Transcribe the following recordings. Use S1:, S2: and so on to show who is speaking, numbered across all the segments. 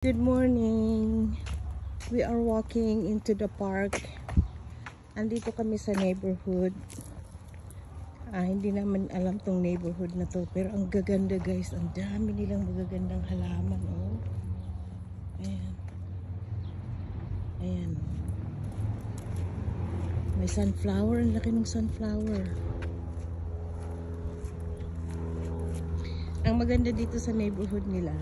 S1: Good morning. We are walking into the park. Andito kami sa neighborhood. Hindi naman alam tong neighborhood na to, pero ang gaganda guys. Ang dami nilang magagandang halaman, oh. Ayan. Ayan, oh. May sunflower. Ang laki ng sunflower. Ang maganda dito sa neighborhood nila,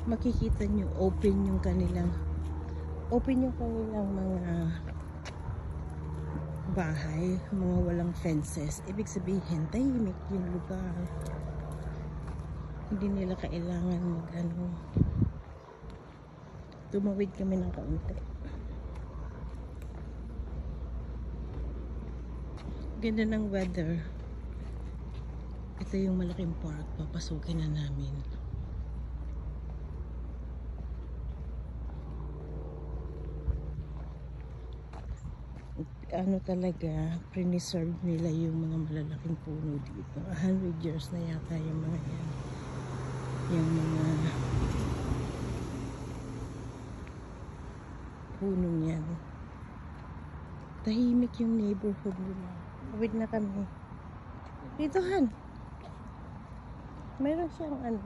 S1: makikita nyo open yung kanilang mga bahay, mga walang fences. Ibig sabihin tahimik yung lugar, hindi nila kailangan tumawid kami ng kaunti. Ganda ng weather. Ito yung malaking park, papasukin na namin. Talaga, preserve nila yung mga malalaking puno dito. 100 years na yata yung mga yan. Yung mga punong yan. Tahimik yung neighborhood nila. Tawid na kami. Dito, Han. Mayroon siyang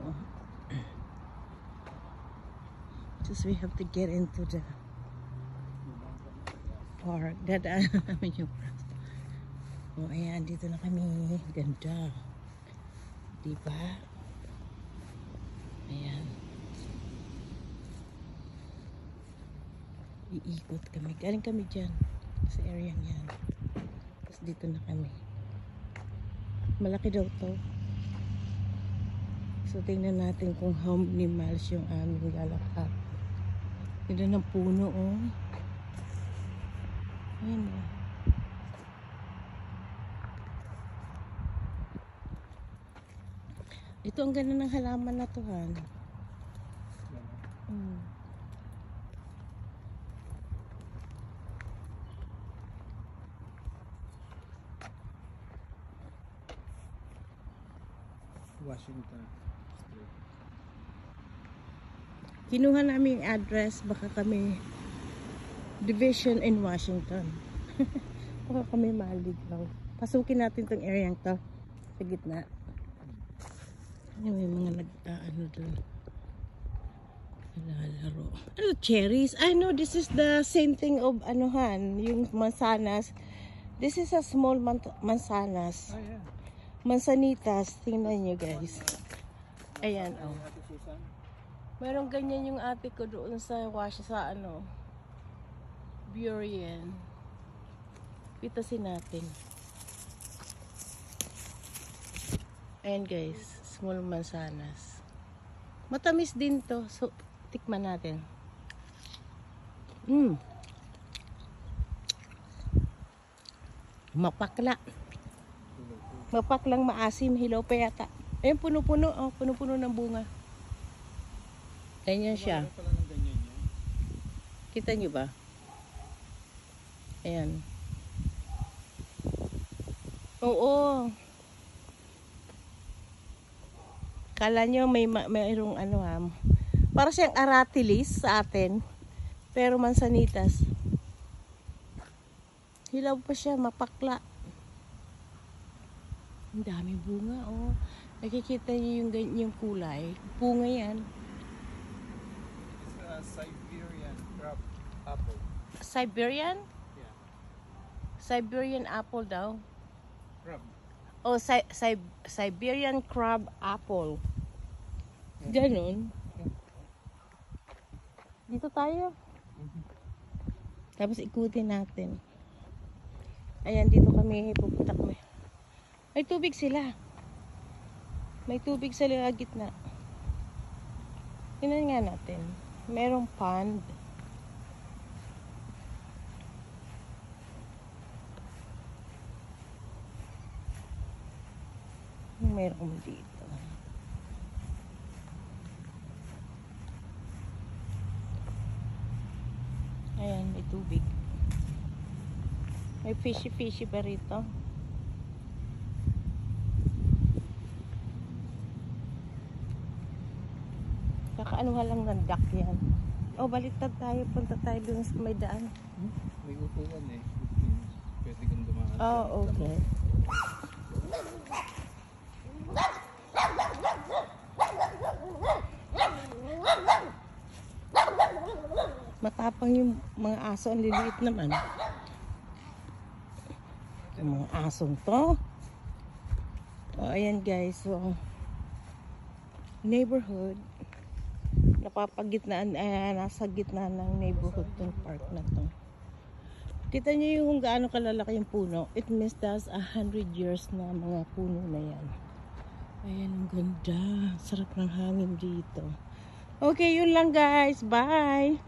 S1: just we have to get into the park. Dadaan namin yung ayan, dito na kami. Ganda. Diba? Ayan. Iikot kami. Galing kami dyan sa area yan. Tapos dito na kami. Malaki daw to. So tingnan natin kung how many miles yung aming lalakad. Ganda ng puno, oh. Ayan, oh. Ito ang ganda ng halaman na to, Han.
S2: Washington.
S1: Kinuha namin yung address, baka kami division in Washington. Baka kami maligaw. Pasukin natin tong area to sa gitna. May mga doon. Nalalaro. Ano, cherries? I know this is the same thing of Han, yung mansanas. This is a small mansanas.
S2: Oh, yeah.
S1: Mansanitas. Tingnan nyo guys. Ayan, oh. Merong ganyan yung ate ko doon sa Burien. Pitasin natin. Ayan guys, small mansanas. Matamis din to. So, tikman natin. Mapakla. Mapaklang maasim. Hilaw pa yata. Ayan, puno-puno. Oh, puno-puno ng bunga. Ganyan siya. Kita nyo ba? Ayan. Oo. Kala nyo mayroong para siyang aratilis sa atin. Pero mansanitas. Hilaw pa siya, mapakla. Ang dami bunga, oh. Nakikita nyo yung kulay. Bunga yan.
S2: Siberian crab apple.
S1: Siberian?
S2: Yeah.
S1: Siberian apple daw.
S2: Crab.
S1: Oh, Siberian crab apple. Ganon. Dito tayo. Tapos ikutin natin. Ayan, dito kami pupunta kami. May tubig sila. May tubig sa gitna. Tingnan nga natin. Merong pond. Merong dito. Ayan, may tubig. May fishy ba rito? ano lang ng duck yan. O, baliktad tayo. Punta tayo dun sa may daan.
S2: May upuan eh. Pwede kang dumaan.
S1: Oh, okay. Matapang yung mga aso. Ang liliit naman. Yung mga asong to. O, ayan guys. So, neighborhood. Napapagitnaan, nasa gitna ng neighborhood tong park na to. Kita niyo yung gaano kalalaki yung puno. It means that's 100 years na mga puno na yan. Ayan, ang ganda. Sarap ng hangin dito. Okay, yun lang guys. Bye!